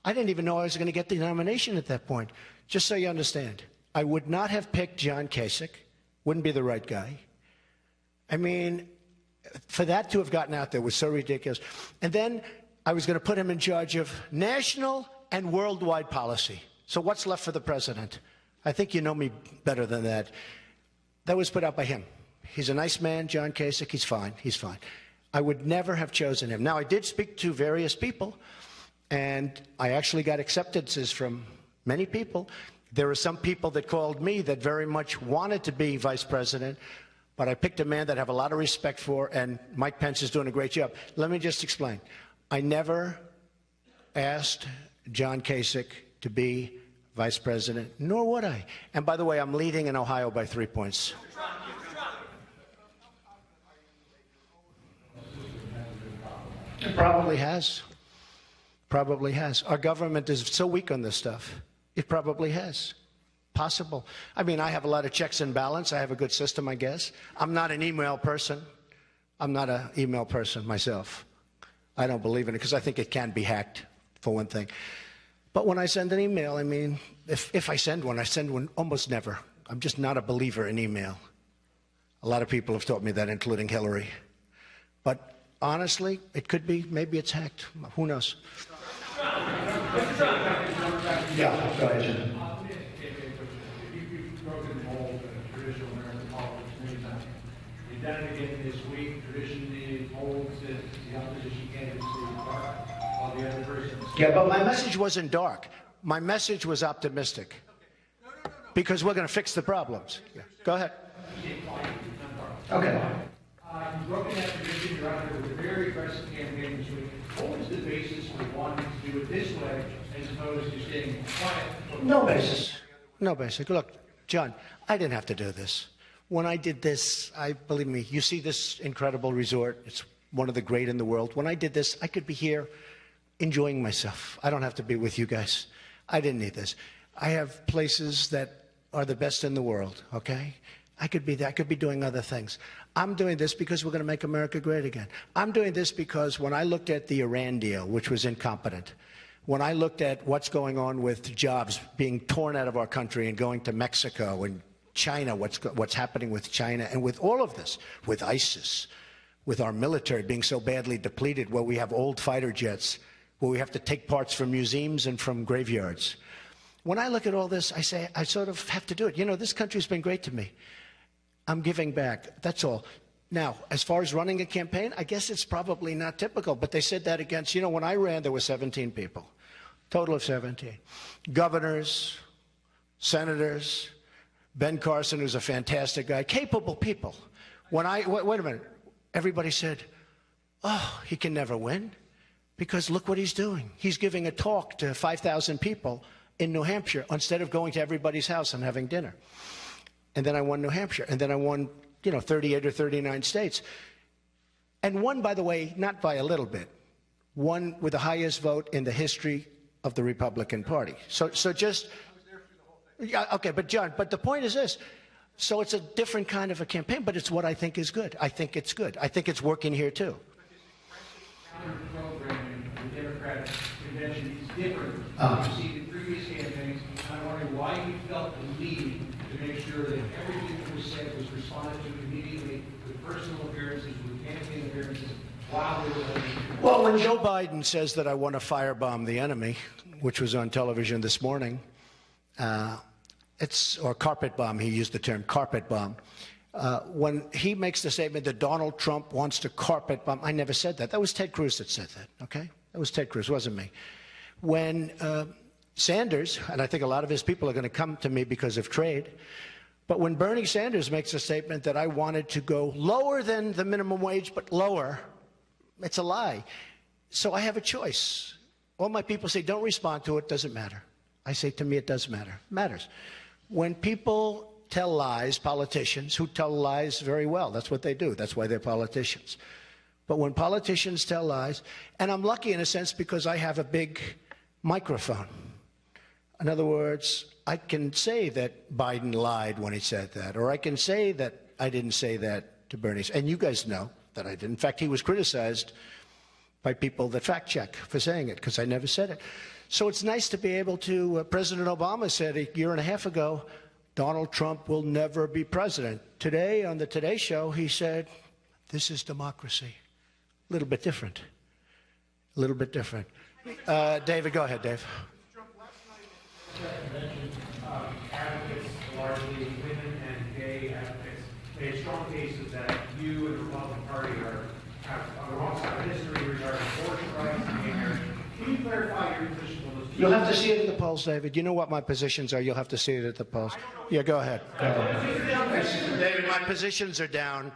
I didn't even know I was going to get the nomination at that point. Just so you understand, I would not have picked John Kasich. Wouldn't be the right guy. I mean, for that to have gotten out there was so ridiculous. And then I was going to put him in charge of national and worldwide policy. So what's left for the president? I think you know me better than that. That was put out by him. He's a nice man, John Kasich. He's fine. He's fine. I would never have chosen him. Now, I did speak to various people, and I actually got acceptances from many people. There were some people that called me that very much wanted to be vice president, but I picked a man that I have a lot of respect for, and Mike Pence is doing a great job. Let me just explain. I never asked John Kasich to be vice president, nor would I. And by the way, I'm leading in Ohio by 3 points. It probably has. Probably has. Our government is so weak on this stuff. It probably has. Possible. I mean, I have a lot of checks and balance. I have a good system, I guess. I'm not an email person. I'm not an email person myself. I don't believe in it because I think it can be hacked, for one thing. But when I send an email, I mean, if I send one almost never. I'm just not a believer in email. A lot of people have taught me that, including Hillary. But honestly, it could be, maybe it's hacked. Who knows? Yeah, go ahead, Jim. You've broken the mold in traditional American politics many times. You done it again this week. Traditionally, it holds that the opposition candidates are dark, while the other person. Yeah, but my message wasn't dark. My message was optimistic. Because we're going to fix the problems. Yeah. Go ahead. Okay. You've broken that tradition. You're out there with a very aggressive campaign this week. What was the basis for wanting to do it this way as opposed to staying quiet? No basis. No basis. Look, John, I didn't have to do this. When I did this, believe me, you see this incredible resort. It's one of the great in the world. When I did this, I could be here enjoying myself. I don't have to be with you guys. I didn't need this. I have places that are the best in the world, okay? I could be there. I could be doing other things. I'm doing this because we're going to make America great again. I'm doing this because when I looked at the Iran deal, which was incompetent, when I looked at what's going on with jobs being torn out of our country and going to Mexico and China, what's happening with China, and with all of this, with ISIS, with our military being so badly depleted, where we have old fighter jets, where we have to take parts from museums and from graveyards. When I look at all this, I say, I sort of have to do it. You know, this country's been great to me. I'm giving back. That's all. Now, as far as running a campaign, I guess it's probably not typical, but they said that against, you know, when I ran, there were 17 people, total of 17. Governors, senators, Ben Carson, who's a fantastic guy, capable people. When wait a minute, everybody said, oh, he can never win because look what he's doing. He's giving a talk to 5,000 people in New Hampshire instead of going to everybody's house and having dinner. And then I won New Hampshire, and then I won, 38 or 39 states. And won, by the way, not by a little bit, won with the highest vote in the history of the Republican Party. So just, yeah, okay, but John, but the point is this. So it's a different kind of a campaign, but it's what I think is good. I think it's good. I think it's working here, too. Counter-programming of the Democratic convention is different. You see the previous campaigns. I'm wondering why you felt the need to make sure that everything that was said was responded to immediately with personal appearances, with campaign appearances, while they were holding. Well, when Joe Biden says that I want to firebomb the enemy, which was on television this morning, or carpet bomb, he used the term carpet bomb. When he makes the statement that Donald Trump wants to carpet bomb, I never said that. That was Ted Cruz that said that, okay? That was Ted Cruz, wasn't me. When Sanders, and I think a lot of his people are going to come to me because of trade, but when Bernie Sanders makes a statement that I wanted to go lower than the minimum wage, but lower, it's a lie. So I have a choice. All my people say, don't respond to it, doesn't matter. I say, to me, it does matter. It matters. When people tell lies, politicians who tell lies very well, that's what they do. That's why they're politicians. But when politicians tell lies, and I'm lucky in a sense because I have a big microphone. In other words, I can say that Biden lied when he said that, or I can say that I didn't say that to Bernie. And you guys know that I didn't. In fact, he was criticized by people that fact check for saying it because I never said it. So it's nice to be able to, President Obama said a year and a half ago, Donald Trump will never be president. Today, on the Today Show, he said, this is democracy. A little bit different. A little bit different. David, go ahead, Dave. Advocates, largely women and gay advocates, made strong cases that you and the Republican Party have on the wrong side of history regarding abortion rights and gay marriage. Can you clarify your position on those? You'll have to see it in the polls, David. You know what my positions are. You'll have to see it at the polls. Yeah, go ahead. Go ahead. David, my positions are down.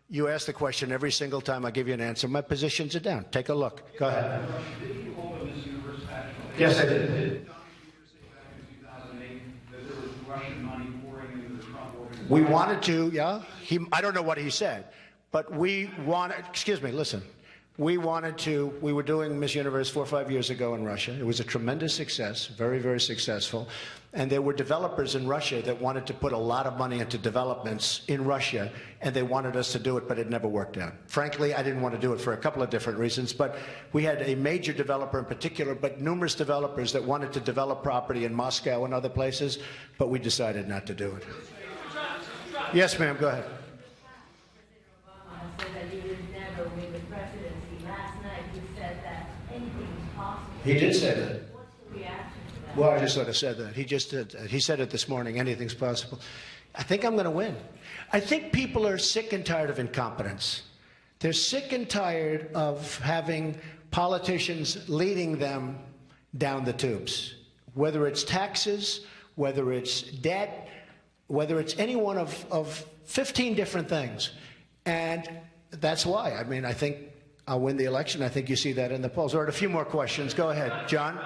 You ask the question every single time. I give you an answer. My positions are down. Take a look. Go ahead. Did you hold a Miss Universe pageant? Yes, I did. We wanted to, yeah. I don't know what he said, but we wanted, excuse me, listen. We were doing Miss Universe 4 or 5 years ago in Russia. It was a tremendous success, very, very successful. And there were developers in Russia that wanted to put a lot of money into developments in Russia, and they wanted us to do it, but it never worked out. Frankly, I didn't want to do it for a couple of different reasons, but we had a major developer in particular, but numerous developers that wanted to develop property in Moscow and other places, but we decided not to do it. Yes, ma'am, go ahead. Obama said that you would never win the presidency. Last night you said that anything is possible. He did say that. What's the reaction to that? Well, I just sort of said that. He just did. He said it this morning. Anything's possible. I think I'm going to win. I think people are sick and tired of incompetence. They're sick and tired of having politicians leading them down the tubes, whether it's taxes, whether it's debt, whether it's any one of 15 different things. And that's why. I mean, I think I'll win the election. I think you see that in the polls. All right, a few more questions. Go ahead, John.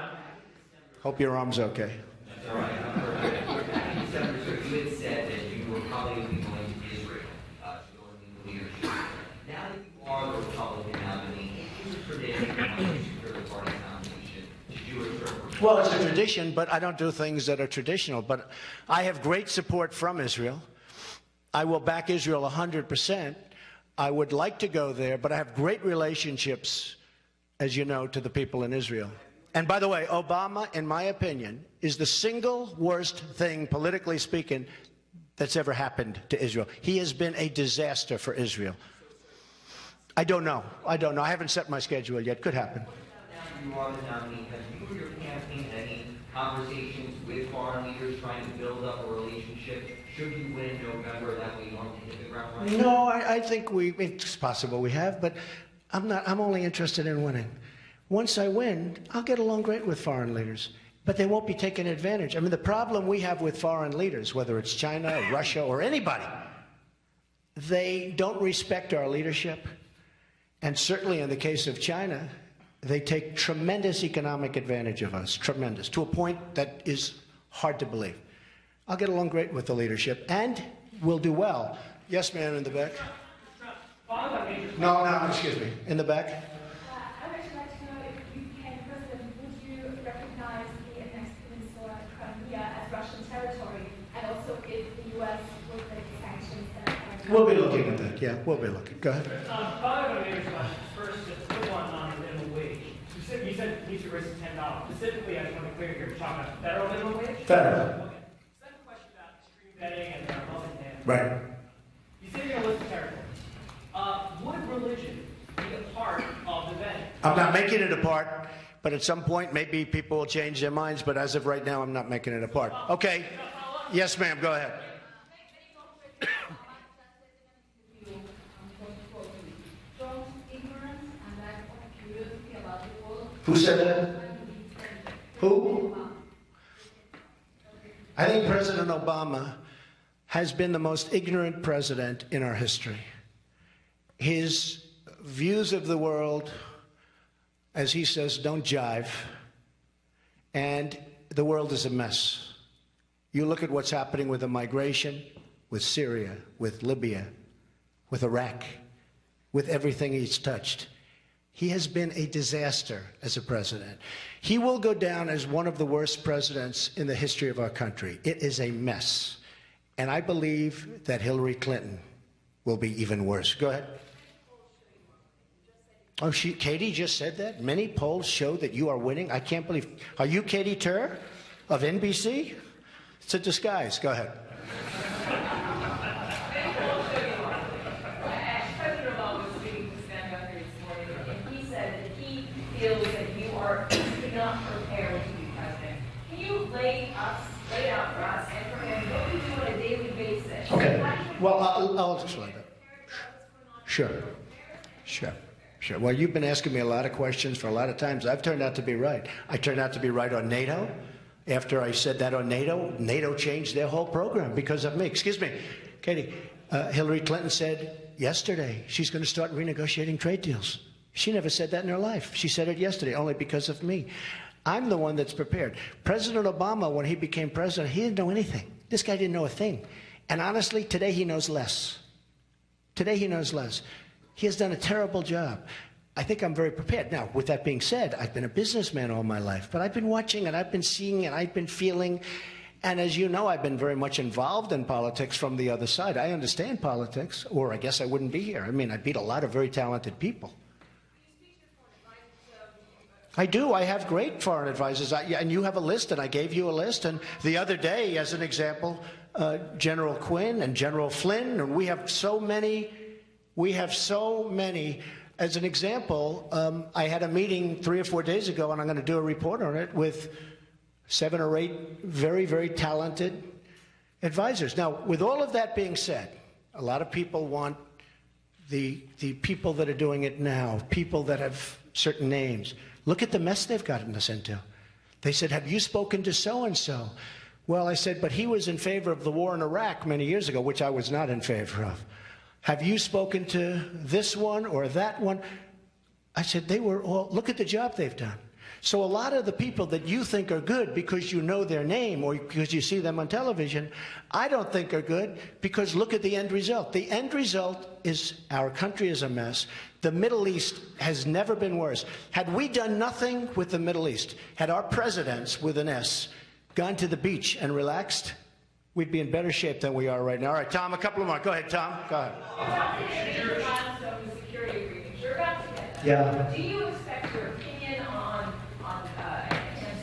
Hope your arm's okay. That's all right. Back in December, so you had said that you were probably going to Israel to go in the leadership. Now that you are the Republican nominee, is it tradition among the party nomination to do a certain? Well, it's a tradition, but I don't do things that are traditional. But I have great support from Israel. I will back Israel 100%. I would like to go there, but I have great relationships, as you know, to the people in Israel. And by the way, Obama, in my opinion, is the single worst thing, politically speaking, that's ever happened to Israel. He has been a disaster for Israel. I don't know. I don't know. I haven't set my schedule yet. Could happen. Now you are the nominee. Have you or your campaign had any conversations with foreign leaders trying to build up a relationship? Should you win in November, that way you don't hit the ground running? No, I think it's possible we have, but I'm only interested in winning. Once I win, I'll get along great with foreign leaders, but they won't be taking advantage. I mean, the problem we have with foreign leaders, whether it's China, Russia, or anybody, they don't respect our leadership. And certainly in the case of China, they take tremendous economic advantage of us, tremendous, to a point that is hard to believe. I'll get along great with the leadership, and we'll do well. Yes, man, in the back. No, excuse me. In the back. I'd actually like to know if you became president, would you recognize the annexed peninsula Crimea as Russian territory, and also if the U.S. would make sanctions that We'll be looking at that. Yeah, we'll be looking. Go ahead. Following on Mayor's questions, first, just a quick one on the minimum wage. You said it needs to raise to $10. Specifically, I just want to be clear here, you're talking about federal minimum wage? Federal. Okay. Second question about extreme betting and Republican. Right. You said you're going to list the territories. Would religion be a part of the betting? I'm not making it a part, but at some point, maybe people will change their minds, but as of right now, I'm not making it a part. Okay. Yes, ma'am. Go ahead. Who said that? Who? I think President Obama has been the most ignorant president in our history. His views of the world, as he says, don't jive, and the world is a mess. You look at what's happening with the migration, with Syria, with Libya, with Iraq, with everything he's touched. He has been a disaster as a president. He will go down as one of the worst presidents in the history of our country. It is a mess. And I believe that Hillary Clinton will be even worse. Go ahead. Oh, Katie just said that? Many polls show that you are winning. I can't believe. Are you Katie Tur of NBC? It's a disguise. Go ahead. Feels that you are not prepared to be president. Can you lay out for us and for him what we do on a daily basis? Okay. Well, I'll explain that. Sure. Well, you've been asking me a lot of questions for a lot of times. I've turned out to be right. I turned out to be right on NATO. After I said that on NATO, NATO changed their whole program because of me. Excuse me, Katie. Hillary Clinton said yesterday she's going to start renegotiating trade deals. She never said that in her life. She said it yesterday, only because of me. I'm the one that's prepared. President Obama, when he became president, he didn't know anything. This guy didn't know a thing. And honestly, today he knows less. Today he knows less. He has done a terrible job. I think I'm very prepared. Now, with that being said, I've been a businessman all my life, but I've been watching and I've been seeing and I've been feeling. And as you know, I've been very much involved in politics from the other side. I understand politics, or I guess I wouldn't be here. I mean, I beat a lot of very talented people. I do. I have great foreign advisors. And you have a list, and I gave you a list. And the other day, as an example, General Quinn and General Flynn, and we have so many. As an example, I had a meeting 3 or 4 days ago, and I'm going to do a report on it, with 7 or 8 very, very talented advisors. Now, with all of that being said, a lot of people want the people that are doing it now, people that have certain names. Look at the mess they've gotten us into. They said, have you spoken to so-and-so? Well, I said, but he was in favor of the war in Iraq many years ago, which I was not in favor of. Have you spoken to this one or that one? I said, they were all, look at the job they've done. So a lot of the people that you think are good because you know their name or because you see them on television, I don't think are good because look at the end result. The end result is our country is a mess. The Middle East has never been worse. Had we done nothing with the Middle East, had our presidents, with an S, gone to the beach and relaxed, we'd be in better shape than we are right now. All right, Tom, a couple more. Go ahead, Tom. Go ahead. Yeah. Do you expect your opinion on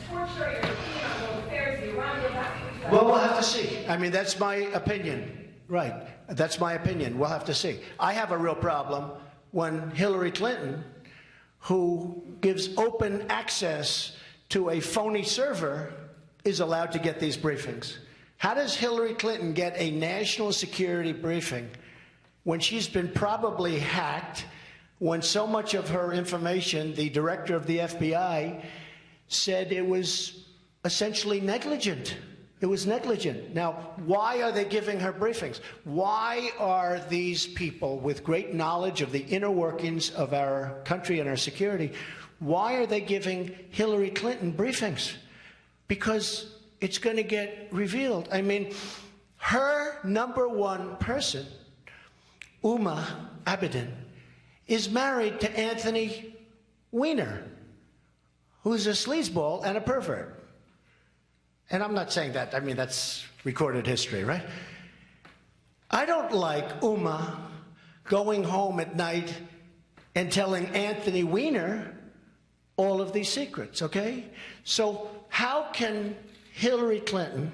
torture, your opinion on world affairs, the Iran deal? Well, we'll have to see. I mean, that's my opinion. Right. That's my opinion. We'll have to see. I have a real problem when Hillary Clinton, who gives open access to a phony server, is allowed to get these briefings. How does Hillary Clinton get a national security briefing when she's been probably hacked, when so much of her information, the director of the FBI said it was essentially negligent? It was negligent. Now, why are they giving her briefings? Why are these people with great knowledge of the inner workings of our country and our security, why are they giving Hillary Clinton briefings? Because it's going to get revealed. I mean, her number one person, Huma Abedin, is married to Anthony Weiner, who's a sleazeball and a pervert. And I'm not saying that. I mean, that's recorded history, right? I don't like Huma going home at night and telling Anthony Weiner all of these secrets, okay? So how can Hillary Clinton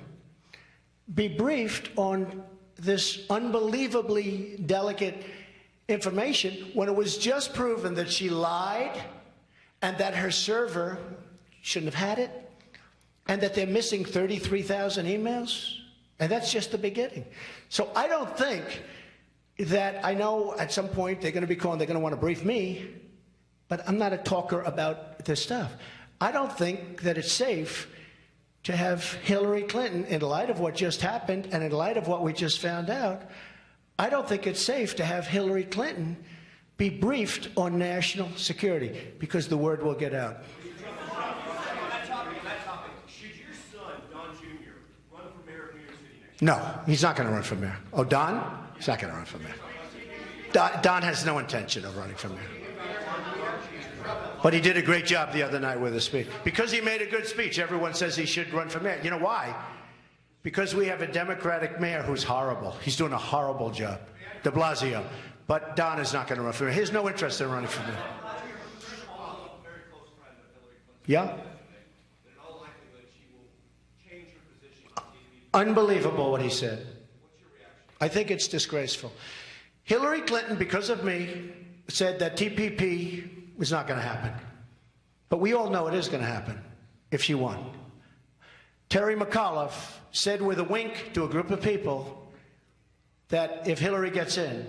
be briefed on this unbelievably delicate information when it was just proven that she lied and that her server shouldn't have had it and that they're missing 33,000 emails? And that's just the beginning. So I don't think that, I know at some point they're going to be calling, they're going to want to brief me, but I'm not a talker about this stuff. I don't think that it's safe to have Hillary Clinton, in light of what just happened and in light of what we just found out, I don't think it's safe to have Hillary Clinton be briefed on national security because the word will get out. Should your son, Don Jr., run for mayor of New York City next year? No, he's not going to run for mayor. Oh, Don? He's not going to run for mayor. Don has no intention of running for mayor. But he did a great job the other night with his speech. Because he made a good speech, everyone says he should run for mayor. You know why? Because we have a Democratic mayor who's horrible. He's doing a horrible job, de Blasio. But Don is not going to run for mayor. He has no interest in running for mayor. Yeah? Unbelievable what he said. I think it's disgraceful. Hillary Clinton, because of me, said that TPP was not going to happen. But we all know it is going to happen if she won. Terry McAuliffe said with a wink to a group of people that if Hillary gets in,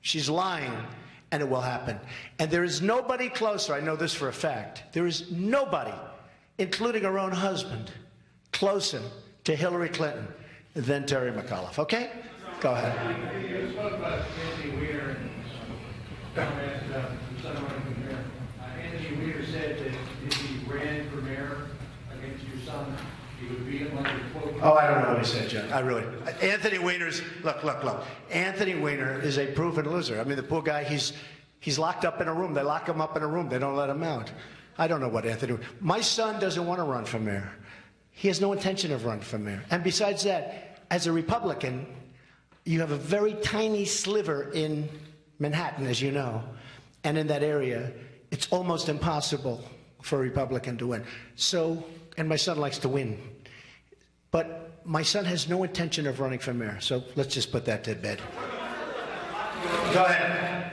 she's lying and it will happen. And there is nobody closer, I know this for a fact, there is nobody, including her own husband, closer to Hillary Clinton than Terry McAuliffe. Okay? Go ahead. You spoke about Anthony Weiner and asked about your son running for mayor. Anthony Weiner said that if he ran for mayor against your son, he would beat him like a quote. Oh, I don't know what he said, John. I really. Anthony Weiner's, look. Anthony Weiner is a proven loser. I mean, the poor guy, he's locked up in a room. They lock him up in a room. They don't let him out. I don't know what Anthony. My son doesn't want to run for mayor. He has no intention of running for mayor. And besides that, as a Republican, you have a very tiny sliver in Manhattan, as you know, and in that area, it's almost impossible for a Republican to win. So, and my son likes to win. But my son has no intention of running for mayor, so let's just put that to bed. Go ahead.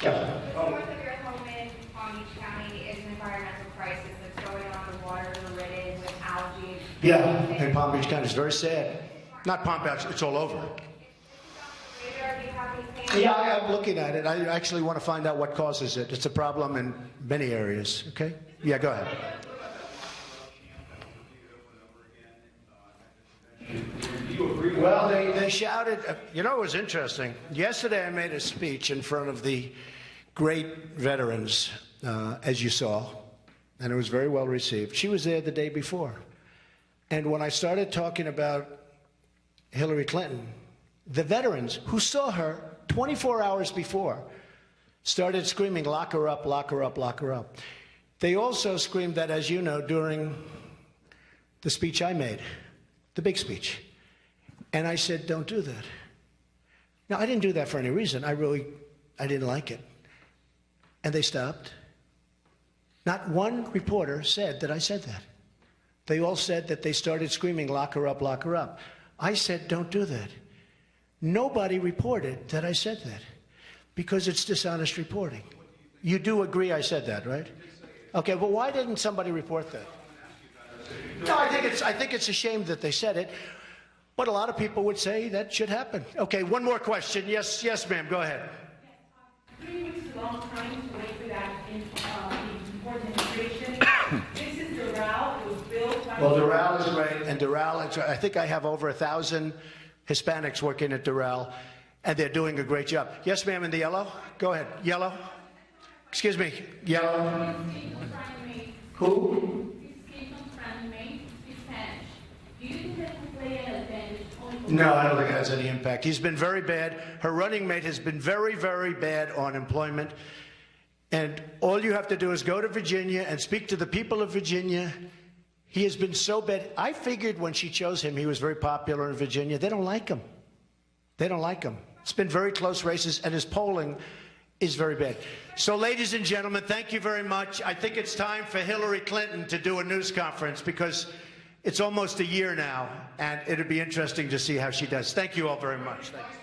Yeah. North of your home in Palm Beach County is an environmental crisis that's going on. The waters are ridden with algae. Yeah, in Palm Beach County. It's very sad. Not Palm Beach, it's all over. Radar, do you have anything? Yeah, I'm looking at it. I actually want to find out what causes it. It's a problem in many areas, okay? Yeah, go ahead. Well, they shouted. You know, it was interesting. Yesterday I made a speech in front of the great veterans, as you saw, and it was very well received. She was there the day before. And when I started talking about Hillary Clinton, the veterans who saw her 24 hours before started screaming, lock her up, lock her up, lock her up. They also screamed that, as you know, during the speech I made, the big speech. And I said, don't do that. Now, I didn't do that for any reason. I didn't like it. And they stopped. Not one reporter said that I said that. They all said that they started screaming, lock her up, lock her up. I said, don't do that. Nobody reported that I said that because it's dishonest reporting. You do agree I said that, right? Okay, well, why didn't somebody report that? No, I think it's a shame that they said it, but a lot of people would say that should happen. Okay, one more question. Yes, ma'am, go ahead. 3 weeks is a long time to wait for that important information. This is Doral. It was built by... Well, Doral is great, and Doral, I think I have over 1,000 Hispanics working at Doral, and they're doing a great job. Yes, ma'am, in the yellow? Go ahead. Yellow? Excuse me. Yellow? Who? No, I don't think it has any impact. He's been very bad. Her running mate has been very, very bad on employment. And all you have to do is go to Virginia and speak to the people of Virginia. He has been so bad. I figured when she chose him, he was very popular in Virginia. They don't like him. They don't like him. It's been very close races, and his polling is very bad. So, ladies and gentlemen, thank you very much. I think it's time for Hillary Clinton to do a news conference because it's almost a year now, and it'll be interesting to see how she does. Thank you all very much. Thanks.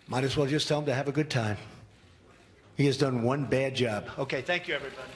Might as well just tell him to have a good time. He has done one bad job. Okay, thank you, everybody.